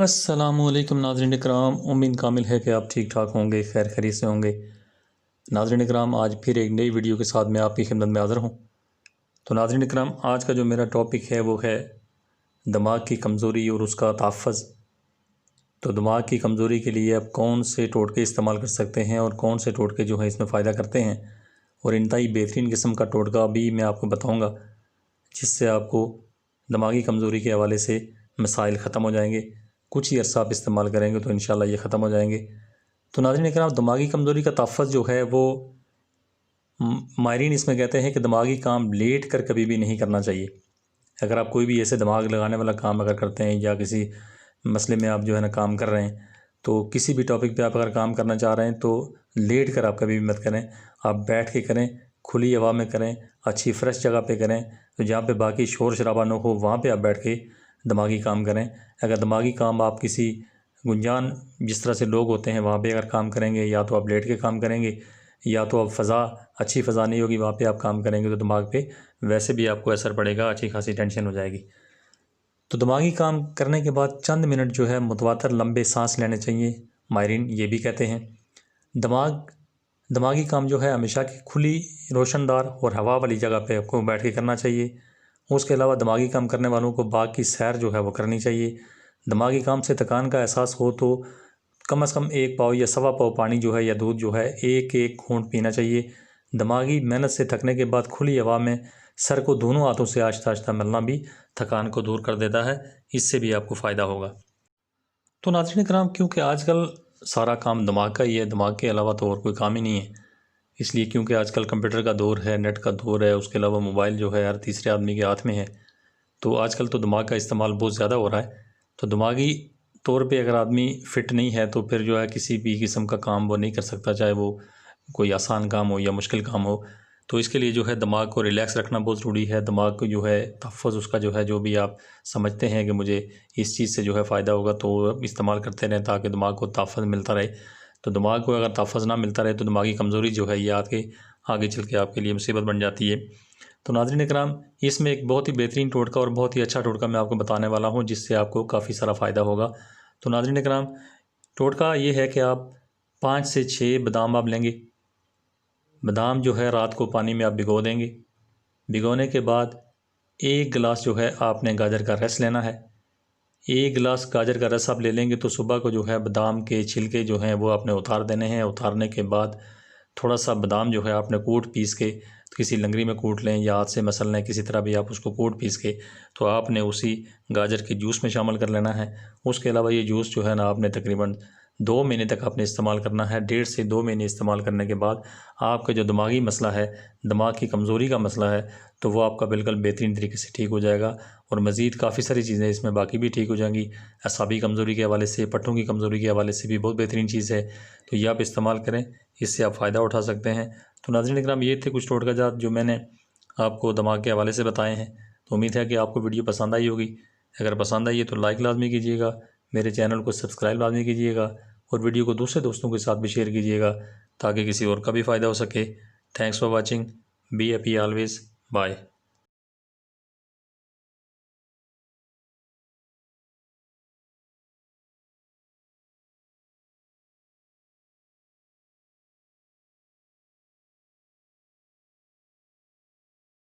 अस्सलामुअलैकुम नाज़रीन इकराम, उम्मीद कामिल है कि आप ठीक ठाक होंगे, खैर खैरियत से होंगे। नाज़रीन इकराम, आज फिर एक नई वीडियो के साथ मैं आपकी खिदमत में हाज़िर हूँ। तो नाज़रीन इकराम, आज का जो मेरा टॉपिक है वो है दिमाग की कमज़ोरी और उसका तहफ़्फ़ुज़। तो दिमाग की कमज़ोरी के लिए आप कौन से टोटके इस्तेमाल कर सकते हैं और कौन से टोटके जो है इसमें फ़ायदा करते हैं, और इंतहाई बेहतरीन किस्म का टोटका भी मैं आपको बताऊँगा, जिससे आपको दिमागी कमज़ोरी के हवाले से मसाइल ख़त्म हो जाएंगे। कुछ ही अर्सा आप इस्तेमाल करेंगे तो इंशाल्लाह ये ख़त्म हो जाएंगे। तो नाज़रीन इकराम, दिमागी कमज़ोरी का तहफ़्फ़ुज़ जो है वो माहिरीन इसमें कहते हैं कि दिमागी काम लेट कर कभी भी नहीं करना चाहिए। अगर आप कोई भी ऐसे दिमाग लगाने वाला काम अगर करते हैं या किसी मसले में आप जो है ना काम कर रहे हैं, तो किसी भी टॉपिक पे आप अगर काम करना चाह रहे हैं तो लेट कर आप कभी भी मत करें। आप बैठ के करें, खुली हवा में करें, अच्छी फ्रेश जगह पे करें, तो जहाँ पे बाकी शोर शराबा न हो वहाँ पे आप बैठ के दिमागी काम करें। अगर दिमागी काम आप किसी गुंजान जिस तरह से लोग होते हैं वहाँ पे अगर काम करेंगे, या तो आप लेट के काम करेंगे या तो आप अच्छी फ़ज़ा नहीं होगी वहाँ पे आप काम करेंगे, तो दिमाग पे वैसे भी आपको असर पड़ेगा, अच्छी खासी टेंशन हो जाएगी। तो दिमागी काम करने के बाद चंद मिनट जो है मुतवातर लंबे सांस लेने चाहिए। माहिरीन ये भी कहते हैं दिमागी काम जो है हमेशा की खुली रोशनदार और हवा वाली जगह पे आपको बैठ के करना चाहिए। उसके अलावा दिमागी काम करने वालों को बाग की सैर जो है वो करनी चाहिए। दिमागी काम से थकान का एहसास हो तो कम से कम 1 पाव या सवा पाव पानी जो है या दूध जो है एक घूंट पीना चाहिए। दिमागी मेहनत से थकने के बाद खुली हवा में सर को दोनों हाथों से आहिस्ता आहिस्ता मलना भी थकान को दूर कर देता है, इससे भी आपको फ़ायदा होगा। तो नाज़रीन कराम, क्योंकि आजकल सारा काम दिमाग का ही है, दिमाग के अलावा तो और कोई काम ही नहीं है। इसलिए क्योंकि आजकल कंप्यूटर का दौर है, नेट का दौर है, उसके अलावा मोबाइल जो है हर तीसरे आदमी के हाथ में है, तो आजकल तो दिमाग का इस्तेमाल बहुत ज़्यादा हो रहा है। तो दिमागी तौर पे अगर आदमी फ़िट नहीं है तो फिर जो है किसी भी किस्म का काम वो नहीं कर सकता, चाहे वो कोई आसान काम हो या मुश्किल काम हो। तो इसके लिए जो है दिमाग को रिलैक्स रखना बहुत ज़रूरी है। दिमाग को जो है तहफ़्फ़ुज़ उसका जो है, जो भी आप समझते हैं कि मुझे इस चीज़ से जो है फ़ायदा होगा, तो इस्तेमाल करते रहें ताकि दिमाग को तहफ़्फ़ुज़ मिलता रहे। तो दिमाग को अगर तहफ़्फ़ुज़ ना मिलता रहे तो दिमागी कमज़ोरी जो है ये आगे चल के आपके लिए मुसीबत बन जाती है। तो नाज़रीन इकराम, इसमें एक बहुत ही बेहतरीन टोटका और बहुत ही अच्छा टोटका मैं आपको बताने वाला हूँ, जिससे आपको काफ़ी सारा फ़ायदा होगा। तो नाज़रीन इकराम, टोटका ये है कि आप 5 से 6 बादाम आप लेंगे। बादाम जो है रात को पानी में आप भिगो देंगे। भिगोने के बाद 1 गिलास जो है आपने गाजर का रस लेना है। 1 गिलास गाजर का रस आप ले लेंगे तो सुबह को जो है बादाम के छिलके जो हैं वो आपने उतार देने हैं। उतारने के बाद थोड़ा सा बादाम जो है आपने कूट पीस के किसी लंगरी में कूट लें या हाथ से मसल लें, किसी तरह भी आप उसको कूट पीस के तो आपने उसी गाजर के जूस में शामिल कर लेना है। उसके अलावा ये जूस जो है ना आपने तकरीबन 2 महीने तक आपने इस्तेमाल करना है। 1.5 से 2 महीने इस्तेमाल करने के बाद आपका जो दिमागी मसला है, दिमाग की कमज़ोरी का मसला है, तो वो आपका बिल्कुल बेहतरीन तरीके से ठीक हो जाएगा। और मज़ीद काफ़ी सारी चीज़ें इसमें बाकी भी ठीक हो जाएंगी। असाबी कमज़ोरी के हवाले से, पट्टों की कमज़ोरी के हवाले से भी बहुत बेहतरीन चीज़ है। तो ये आप इस्तेमाल करें, इससे आप फ़ायदा उठा सकते हैं। तो नाज़रीन इकराम, ये थे कुछ टोटकाजात जो मैंने आपको दिमाग के हवाले से बताए हैं। तो उम्मीद है कि आपको वीडियो पसंद आई होगी। अगर पसंद आई है तो लाइक लाजमी कीजिएगा, मेरे चैनल को सब्सक्राइब लाजमी कीजिएगा और वीडियो को दूसरे दोस्तों के साथ भी शेयर कीजिएगा ताकि किसी और का भी फ़ायदा हो सके। Thanks for watching, be happy always, bye.